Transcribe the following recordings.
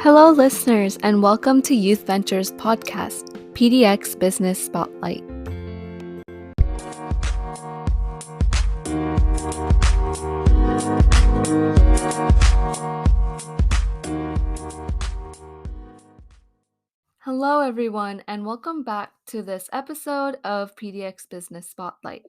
Hello, listeners, and welcome to Youth Ventures Podcast, PDX Business Spotlight. Hello, everyone, and welcome back to this episode of PDX Business Spotlight.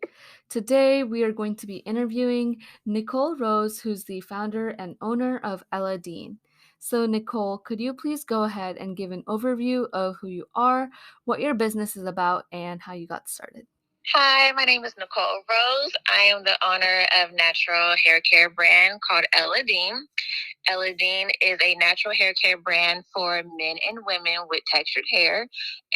Today, we are going to be interviewing Nicole Rose, who's the founder and owner of Blvd. So, Nicole, could you please go ahead and give an overview of who you are, what your business is about, and how you got started? Hi, my name is Nicole Rose. I am the owner of natural hair care brand called Blvd. Blvd is a natural hair care brand for men and women with textured hair,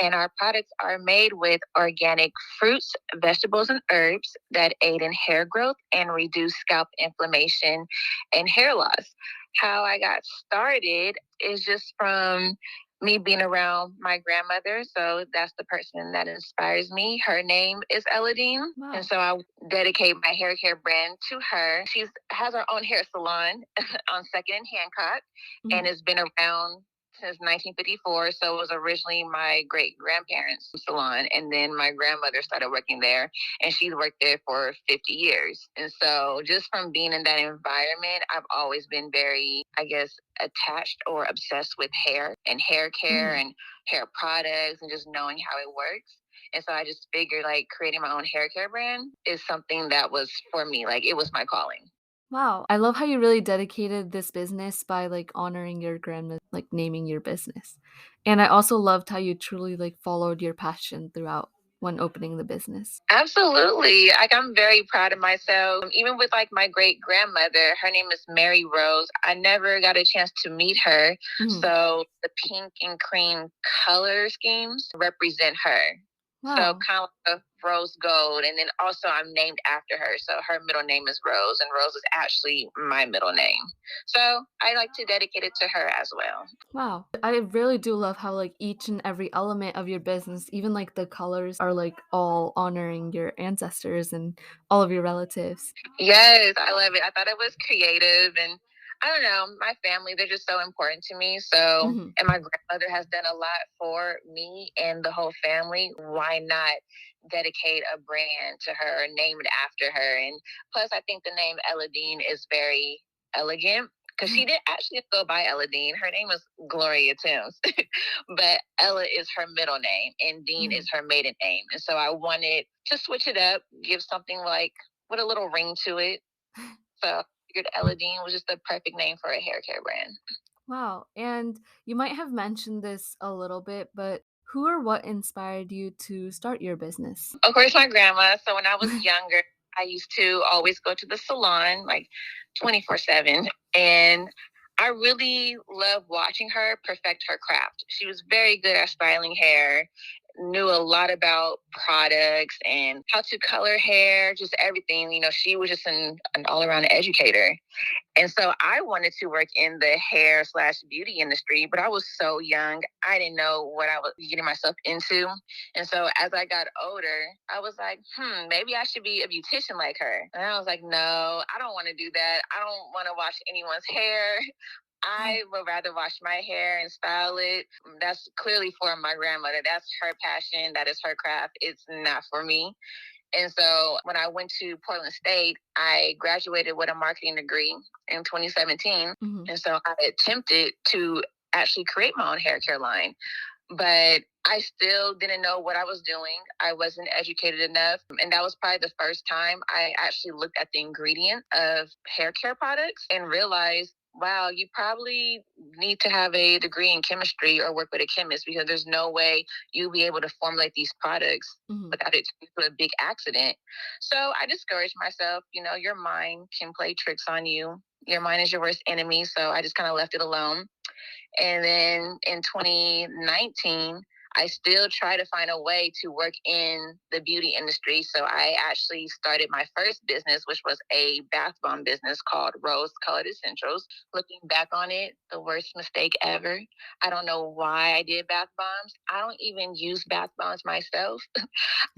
and our products are made with organic fruits, vegetables, and herbs that aid in hair growth and reduce scalp inflammation and hair loss. How I got started is just from me being around my grandmother. So that's the person that inspires me. Her name is Blvd. Wow. And so I dedicate my hair care brand to her. She has her own hair salon on 2nd and Hancock, and it's been around since 1954. So it was originally my great grandparents' salon, and then my grandmother started working there, and she's worked there for 50 years. And so just from being in that environment, I've always been very, attached or obsessed with hair and hair care and hair products and just knowing how it works. And so I just figured creating my own hair care brand is something that was for me. It was my calling. Wow. I love how you really dedicated this business by honoring your grandma, naming your business. And I also loved how you truly followed your passion throughout when opening the business. Absolutely. I'm very proud of myself. Even with my great grandmother, her name is Mary Rose. I never got a chance to meet her. So the pink and cream color schemes represent her. Wow. So kind of like a rose gold. And then also I'm named after her. So her middle name is Rose, and Rose is actually my middle name. So I like to dedicate it to her as well. Wow. I really do love how each and every element of your business, even the colors are all honoring your ancestors and all of your relatives. Yes, I love it. I thought it was creative, and I don't know, my family, they're just so important to me. So, and my grandmother has done a lot for me and the whole family. Why not dedicate a brand to her, named after her? And plus, I think the name Blvd is very elegant because she didn't actually go by Blvd. Her name is Gloria Timms, but Ella is her middle name and Dean is her maiden name. And so I wanted to switch it up, give something with a little ring to it. So I figured Blvd was just the perfect name for a hair care brand. Wow. And you might have mentioned this a little bit, but who or what inspired you to start your business? Of course, my grandma. So when I was younger, I used to always go to the salon 24/7. And I really loved watching her perfect her craft. She was very good at styling hair, knew a lot about products and how to color hair, just everything. She was just an all-around educator. And so I wanted to work in the hair/beauty industry, but I was so young. I didn't know what I was getting myself into. And so as I got older, I was like, maybe I should be a beautician like her. And I was like, no, I don't want to do that. I don't want to wash anyone's hair. I would rather wash my hair and style it. That's clearly for my grandmother. That's her passion. That is her craft. It's not for me. And so when I went to Portland State, I graduated with a marketing degree in 2017. And so I attempted to actually create my own hair care line, but I still didn't know what I was doing. I wasn't educated enough. And that was probably the first time I actually looked at the ingredient of hair care products and realized, wow, you probably need to have a degree in chemistry or work with a chemist, because there's no way you'll be able to formulate these products without it turning to a big accident. So I discouraged myself. Your mind can play tricks on you. Your mind is your worst enemy. So I just kind of left it alone. And then in 2019, I still try to find a way to work in the beauty industry. So I actually started my first business, which was a bath bomb business called Rose Colored Essentials. Looking back on it, the worst mistake ever. I don't know why I did bath bombs. I don't even use bath bombs myself.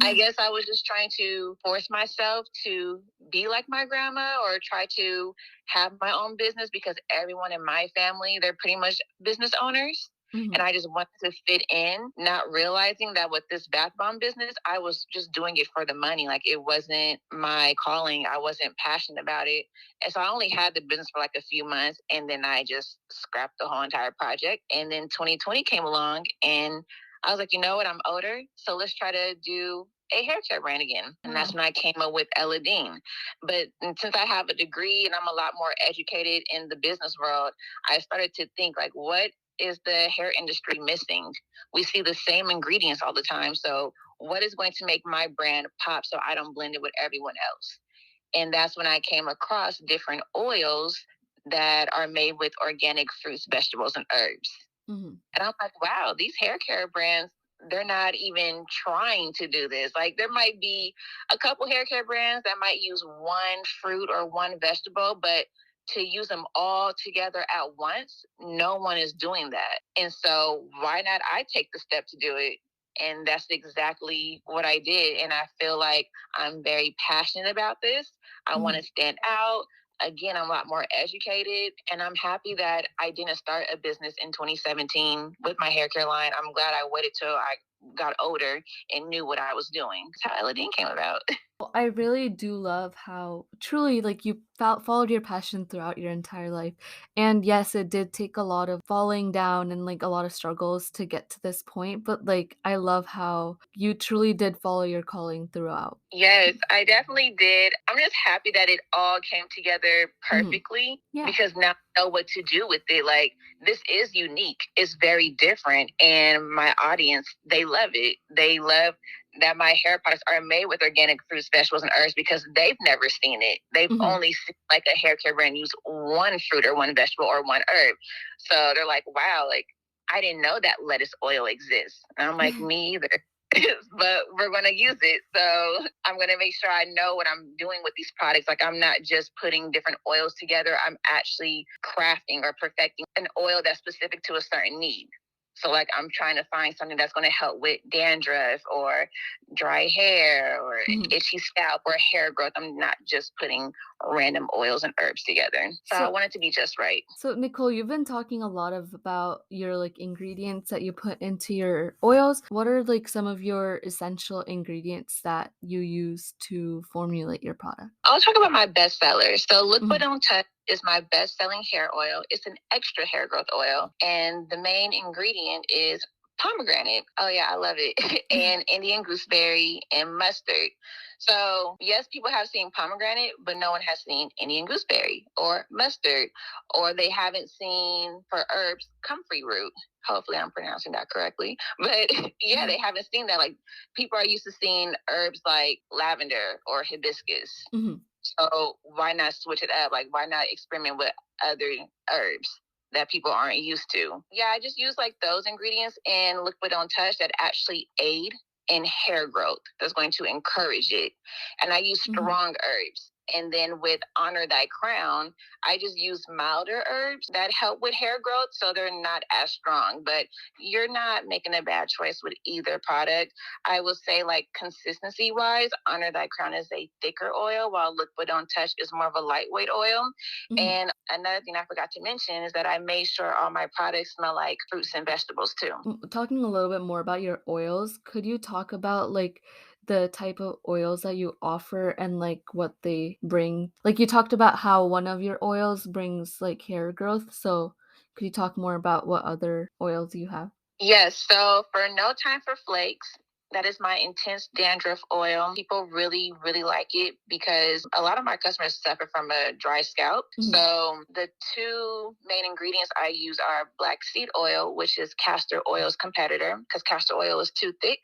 I guess I was just trying to force myself to be like my grandma or try to have my own business because everyone in my family, they're pretty much business owners. Mhm. And I just wanted to fit in, not realizing that with this bath bomb business, I was just doing it for the money. Like it wasn't my calling. I wasn't passionate about it. And so I only had the business for like a few months and then I just scrapped the whole entire project. And then 2020 came along and I was like, you know what? I'm older. So let's try to do a hair care brand again. And that's when I came up with Blvd. But since I have a degree and I'm a lot more educated in the business world, I started to think like, what is the hair industry missing? We see the same ingredients all the time. So what is going to make my brand pop so I don't blend it with everyone else? And that's when I came across different oils that are made with organic fruits, vegetables, and herbs. Mm-hmm. And I'm like, wow, these hair care brands, they're not even trying to do this. Like there might be a couple hair care brands that might use one fruit or one vegetable, but to use them all together at once, no one is doing that. And so why not I take the step to do it? And that's exactly what I did. And I feel like I'm very passionate about this. I want to stand out. Again, I'm a lot more educated, and I'm happy that I didn't start a business in 2017 with my hair care line. I'm glad I waited till I got older and knew what I was doing. That's how Blvd came about. Well, I really do love how truly like you followed your passion throughout your entire life. And yes, it did take a lot of falling down and like a lot of struggles to get to this point, but like I love how you truly did follow your calling throughout. Yes, I definitely did. I'm just happy that it all came together perfectly because now I know what to do with it. Like, this is unique, it's very different. And my audience, they love it. They love that my hair products are made with organic fruits, vegetables, and herbs because they've never seen it. They've only seen like a hair care brand use one fruit or one vegetable or one herb. So they're like, wow, like, I didn't know that lettuce oil exists. And I'm like, me either. But we're going to use it. So I'm going to make sure I know what I'm doing with these products. Like I'm not just putting different oils together. I'm actually crafting or perfecting an oil that's specific to a certain need. So like I'm trying to find something that's going to help with dandruff or dry hair or itchy scalp or hair growth. I'm not just putting random oils and herbs together. So I want it to be just right. So Nicole, you've been talking a lot about your like ingredients that you put into your oils. What are like some of your essential ingredients that you use to formulate your product? I'll talk about my best sellers. So Liquid on Touch is my best-selling hair oil. It's an extra hair growth oil. And the main ingredient is pomegranate. Oh yeah, I love it. And Indian gooseberry and mustard. So yes, people have seen pomegranate, but no one has seen Indian gooseberry or mustard, or they haven't seen for herbs comfrey root. Hopefully I'm pronouncing that correctly. But yeah, they haven't seen that. Like people are used to seeing herbs like lavender or hibiscus. So why not switch it up? Like why not experiment with other herbs that people aren't used to? Yeah, I just use like those ingredients in Liquid on Touch that actually aid in hair growth. That's going to encourage it. And I use strong herbs. And then with Honor Thy Crown, I just use milder herbs that help with hair growth. So they're not as strong, but you're not making a bad choice with either product. I will say like consistency wise, Honor Thy Crown is a thicker oil while Liquid on Touch is more of a lightweight oil. And another thing I forgot to mention is that I made sure all my products smell like fruits and vegetables too. Talking a little bit more about your oils, could you talk about like the type of oils that you offer and like what they bring? Like you talked about how one of your oils brings like hair growth. So could you talk more about what other oils you have? Yes. So for No Time for Flakes, that is my intense dandruff oil. People really, really like it because a lot of my customers suffer from a dry scalp. So the two main ingredients I use are black seed oil, which is castor oil's competitor because castor oil is too thick.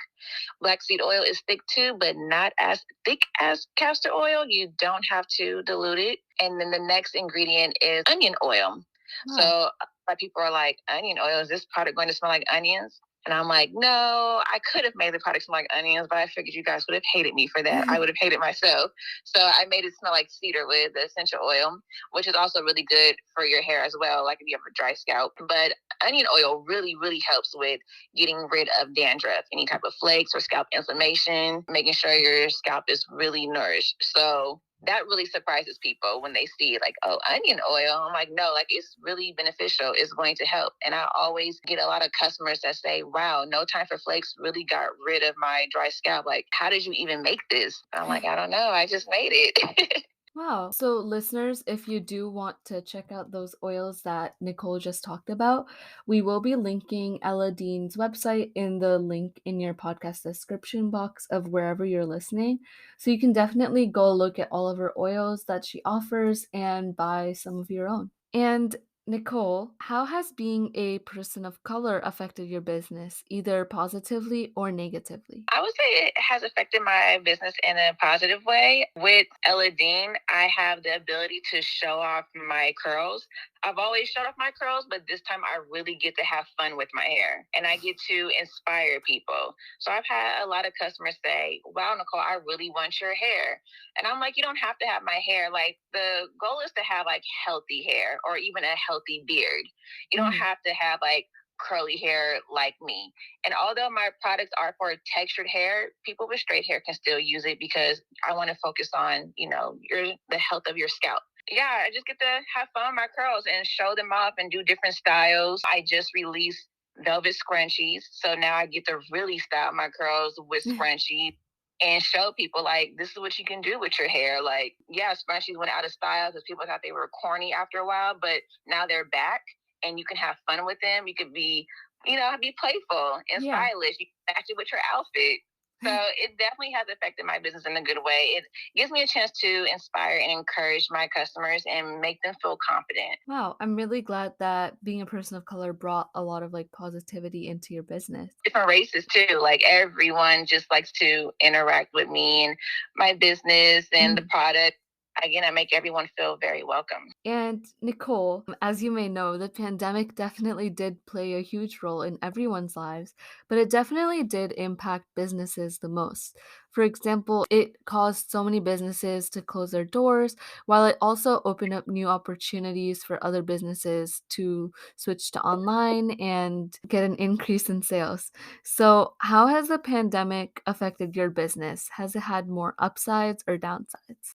Black seed oil is thick too, but not as thick as castor oil. You don't have to dilute it. And then the next ingredient is onion oil. So a lot of people are like, onion oil, is this product going to smell like onions? And I'm like, no, I could have made the product smell like onions, but I figured you guys would have hated me for that. I would have hated myself. So I made it smell like cedar with the essential oil, which is also really good for your hair as well, like if you have a dry scalp. But onion oil really, really helps with getting rid of dandruff, any type of flakes or scalp inflammation, making sure your scalp is really nourished. So that really surprises people when they see like, oh, onion oil. I'm like, no, like it's really beneficial. It's going to help. And I always get a lot of customers that say, wow, no time for flakes really got rid of my dry scalp. Like, how did you even make this? I'm like, I don't know. I just made it. Wow. So, listeners, if you do want to check out those oils that Nicole just talked about, we will be linking Ella Dean's website in the link in your podcast description box of wherever you're listening. So, you can definitely go look at all of her oils that she offers and buy some of your own. And Nicole, how has being a person of color affected your business, either positively or negatively? I would say it has affected my business in a positive way. With Ella Dean, I have the ability to show off my curls. I've always showed off my curls, but this time I really get to have fun with my hair and I get to inspire people. So I've had a lot of customers say, wow, Nicole, I really want your hair. And I'm like, you don't have to have my hair. Like the goal is to have like healthy hair or even a healthy beard. You don't have to have like curly hair like me. And although my products are for textured hair, people with straight hair can still use it because I want to focus on, the health of your scalp. Yeah, I just get to have fun with my curls and show them off and do different styles. I just released velvet scrunchies. So now I get to really style my curls with scrunchies and show people like this is what you can do with your hair. Like, yeah, scrunchies went out of style because people thought they were corny after a while, but now they're back and you can have fun with them. You could be playful and Yeah. stylish. You can match it with your outfit. So it definitely has affected my business in a good way. It gives me a chance to inspire and encourage my customers and make them feel confident. Wow, I'm really glad that being a person of color brought a lot of like positivity into your business. Different races too. Like everyone just likes to interact with me and my business and the product. Again, I make everyone feel very welcome. And Nicole, as you may know, the pandemic definitely did play a huge role in everyone's lives, but it definitely did impact businesses the most. For example, it caused so many businesses to close their doors, while it also opened up new opportunities for other businesses to switch to online and get an increase in sales. So, how has the pandemic affected your business? Has it had more upsides or downsides?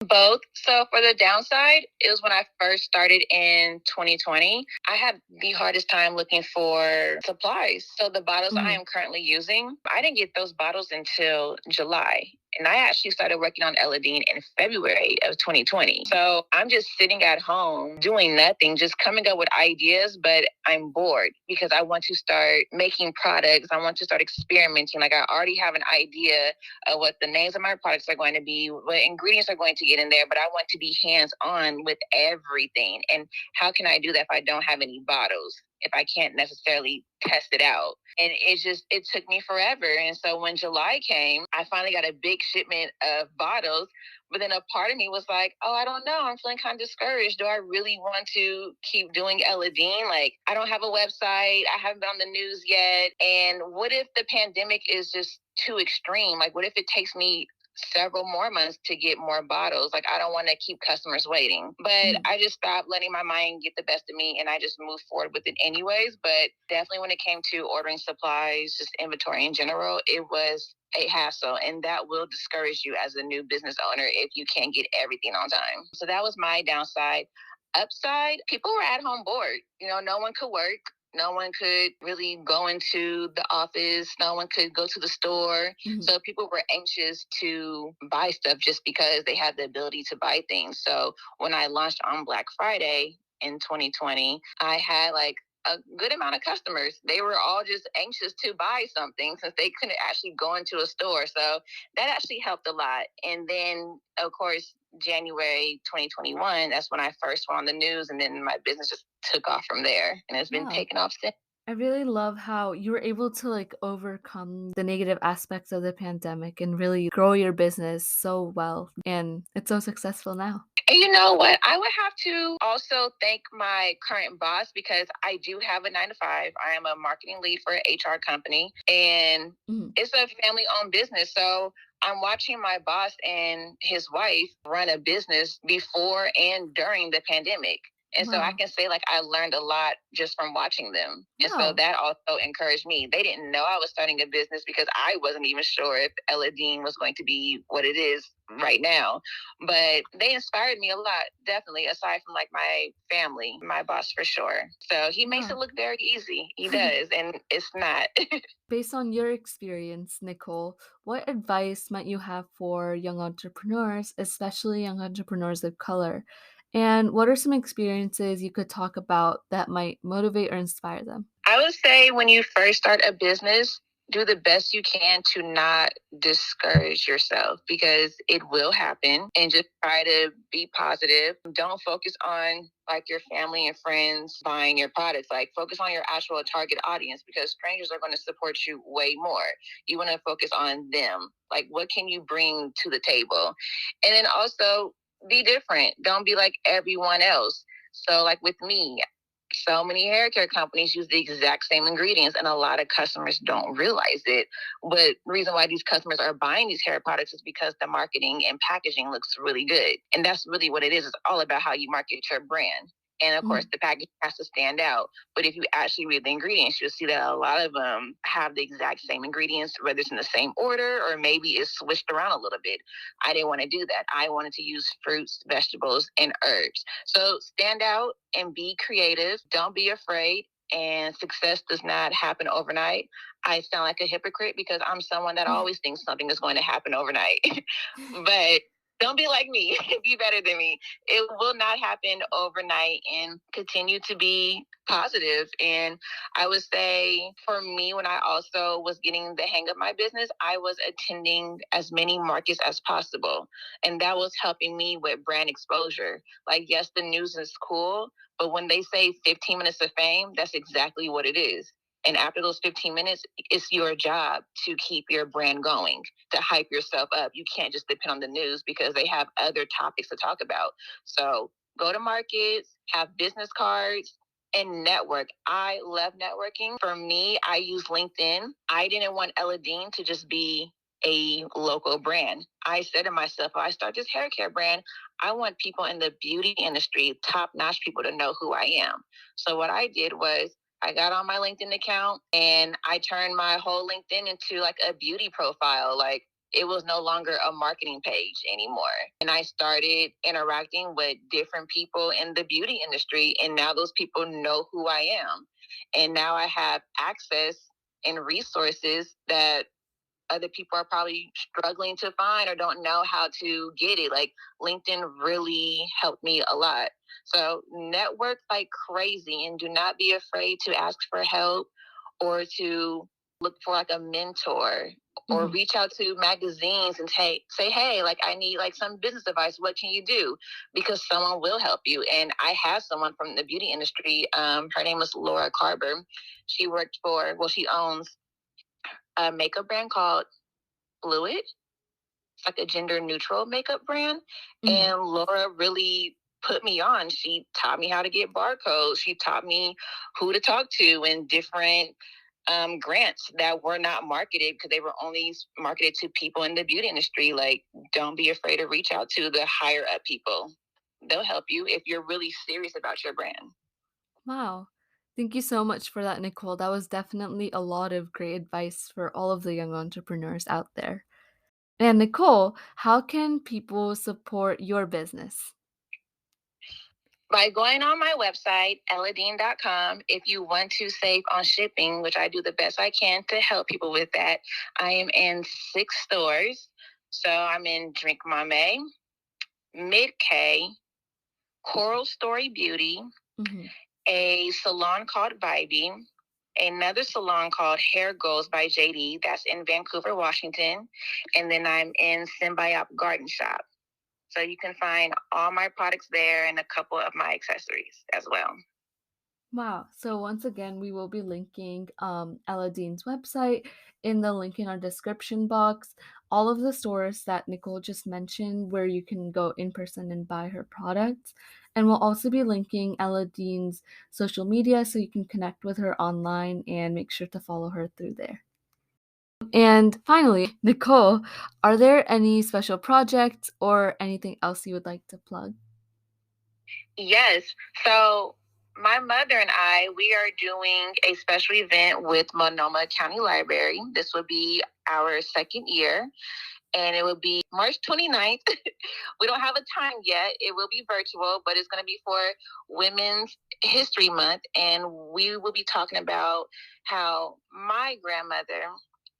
Both. So for the downside, it was when I first started in 2020. I had the hardest time looking for supplies. So the bottles I am currently using, I didn't get those bottles until July. And I actually started working on Eladine in February of 2020. So I'm just sitting at home doing nothing, just coming up with ideas, but I'm bored because I want to start making products. I want to start experimenting. Like I already have an idea of what the names of my products are going to be, what ingredients are going to get in there, but I want to be hands-on with everything. And how can I do that if I don't have any bottles? If I can't necessarily test it out. And it took me forever. And so when July came, I finally got a big shipment of bottles. But then a part of me was like, oh, I don't know. I'm feeling kind of discouraged. Do I really want to keep doing Eladine? Like, I don't have a website. I haven't been on the news yet. And what if the pandemic is just too extreme? Like, what if it takes me several more months to get more bottles? Like, I don't want to keep customers waiting. But I just stopped letting my mind get the best of me and I just moved forward with it anyways. But definitely when it came to ordering supplies, just inventory in general, it was a hassle, and that will discourage you as a new business owner if you can't get everything on time. So that was my downside. Upside, people were at home bored. No one could work. No one could really go into the office. No one could go to the store. So people were anxious to buy stuff just because they had the ability to buy things. So when I launched on Black Friday in 2020, I had like a good amount of customers. They were all just anxious to buy something since they couldn't actually go into a store. So that actually helped a lot. And then, of course, January 2021, that's when I first went on the news, and then my business just took off from there, and it's been Wow. taken off since. I really love how you were able to like overcome the negative aspects of the pandemic and really grow your business so well. And it's so successful now. And you know what? I would have to also thank my current boss because I do have a 9 to 5. I am a marketing lead for an HR company and it's a family owned business. So I'm watching my boss and his wife run a business before and during the pandemic. And so I can say like I learned a lot just from watching them. And so that also encouraged me. They didn't know I was starting a business because I wasn't even sure if Ella Dean was going to be what it is right now. But they inspired me a lot, definitely, aside from like my family, my boss for sure. So he makes it look very easy. He does, and it's not. Based on your experience, Nicole, what advice might you have for young entrepreneurs, especially young entrepreneurs of color? And what are some experiences you could talk about that might motivate or inspire them? I would say when you first start a business, do the best you can to not discourage yourself because it will happen and just try to be positive. Don't focus on like your family and friends buying your products. Like focus on your actual target audience because strangers are going to support you way more. You want to focus on them. Like what can you bring to the table? And then also be different. Don't be like everyone else. So like with me, so many hair care companies use the exact same ingredients, and a lot of customers don't realize it. But the reason why these customers are buying these hair products is because the marketing and packaging looks really good. And that's really what it is. It's all about how you market your brand. And of course, the package has to stand out. But if you actually read the ingredients, you'll see that a lot of them have the exact same ingredients, whether it's in the same order or maybe it's switched around a little bit. I didn't want to do that. I wanted to use fruits, vegetables, and herbs. So stand out and be creative. Don't be afraid. And success does not happen overnight. I sound like a hypocrite because I'm someone that always thinks something is going to happen overnight. But don't be like me. Be better than me. It will not happen overnight and continue to be positive. And I would say for me, when I also was getting the hang of my business, I was attending as many markets as possible. And that was helping me with brand exposure. Like, yes, the news is cool, but when they say 15 minutes of fame, that's exactly what it is. And after those 15 minutes, it's your job to keep your brand going, to hype yourself up. You can't just depend on the news because they have other topics to talk about. So go to markets, have business cards, and network. I love networking. For me, I use LinkedIn. I didn't want Ella Dean to just be a local brand. I said to myself, if I start this hair care brand, I want people in the beauty industry, top-notch people to know who I am. So what I did was I got on my LinkedIn account and I turned my whole LinkedIn into like a beauty profile. Like it was no longer a marketing page anymore. And I started interacting with different people in the beauty industry. And now those people know who I am. And now I have access and resources that other people are probably struggling to find or don't know how to get it. Like LinkedIn really helped me a lot. So network like crazy and do not be afraid to ask for help or to look for like a mentor or reach out to magazines and say, hey, like I need like some business advice. What can you do? Because someone will help you. And I have someone from the beauty industry. Her name is Laura Carber. She worked for, well, she owns a makeup brand called Fluid. It's like a gender neutral makeup brand. And Laura really put me on. She taught me how to get barcodes. She taught me who to talk to and different grants that were not marketed because they were only marketed to people in the beauty industry. Like, don't be afraid to reach out to the higher up people. They'll help you if you're really serious about your brand. Wow. Thank you so much for that, Nicole. That was definitely a lot of great advice for all of the young entrepreneurs out there. And Nicole, how can people support your business? By going on my website, elladine.com, if you want to save on shipping, which I do the best I can to help people with that, I am in 6 stores. So I'm in Drink Mame, Mid K, Coral Story Beauty, a salon called Vibey, another salon called Hair Goals by JD, that's in Vancouver, Washington, and then I'm in Symbiote Garden Shop. So you can find all my products there and a couple of my accessories as well. Wow. So once again, we will be linking Ella Dean's website in the link in our description box. All of the stores that Nicole just mentioned where you can go in person and buy her products. And we'll also be linking Ella Dean's social media so you can connect with her online and make sure to follow her through there. And finally, Nicole, are there any special projects or anything else you would like to plug? Yes. So my mother and I, we are doing a special event with Monoma County Library. This will be our second year, and it will be March 29th. We don't have a time yet. It will be virtual, but it's going to be for Women's History Month. And we will be talking about how my grandmother,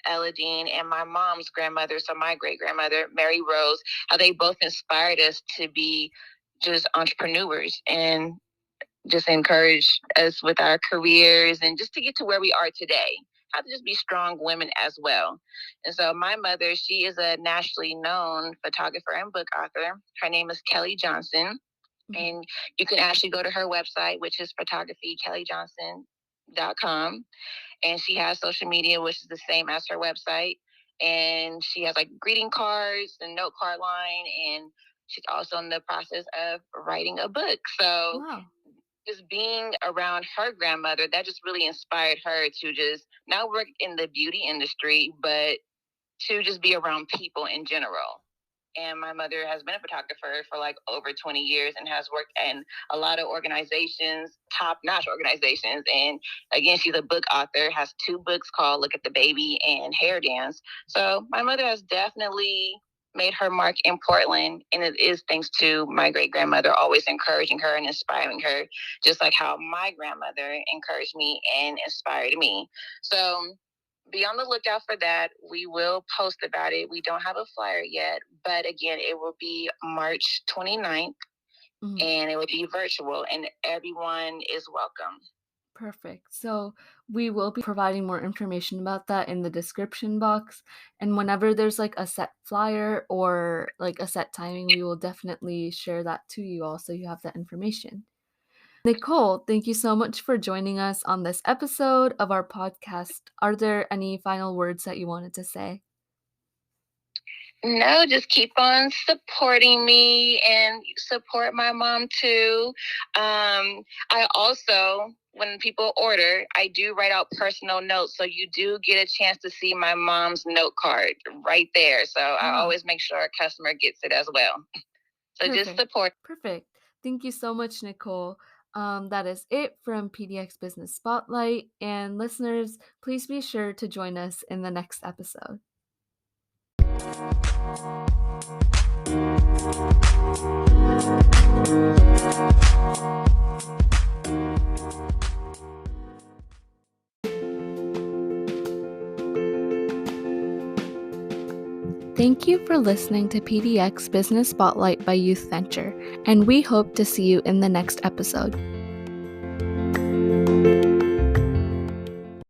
Ella Dean, and my mom's grandmother, so my great grandmother, Mary Rose, how they both inspired us to be just entrepreneurs and just encourage us with our careers and just to get to where we are today. How to just be strong women as well. And so my mother, she is a nationally known photographer and book author. Her name is Kelly Johnson. And you can actually go to her website, which is photographykellyjohnson.com. And she has social media, which is the same as her website. And she has like greeting cards and note card line. And she's also in the process of writing a book. So Wow. just being around her grandmother, that just really inspired her to just not work in the beauty industry, but to just be around people in general. And my mother has been a photographer for like over 20 years and has worked in a lot of organizations, top-notch organizations. And again, she's a book author, has 2 books called Look at the Baby and Hair Dance. So my mother has definitely made her mark in Portland, and it is thanks to my great grandmother always encouraging her and inspiring her, just like how my grandmother encouraged me and inspired me. So be on the lookout for that. We will post about it. We don't have a flyer yet, but again, it will be March 29th. And it will be virtual, and everyone is welcome. Perfect. So we will be providing more information about that in the description box. And whenever there's like a set flyer or like a set timing, we will definitely share that to you all so you have that information. Nicole, thank you so much for joining us on this episode of our podcast. Are there any final words that you wanted to say? No, just keep on supporting me and support my mom too. I also, when people order, I do write out personal notes. So you do get a chance to see my mom's note card right there. So I always make sure a customer gets it as well. So just Perfect. support. Perfect. Thank you so much, Nicole. That is it from PDX Business Spotlight. And listeners, please be sure to join us in the next episode. Thank you for listening to PDX Business Spotlight by Youth Venture, and we hope to see you in the next episode.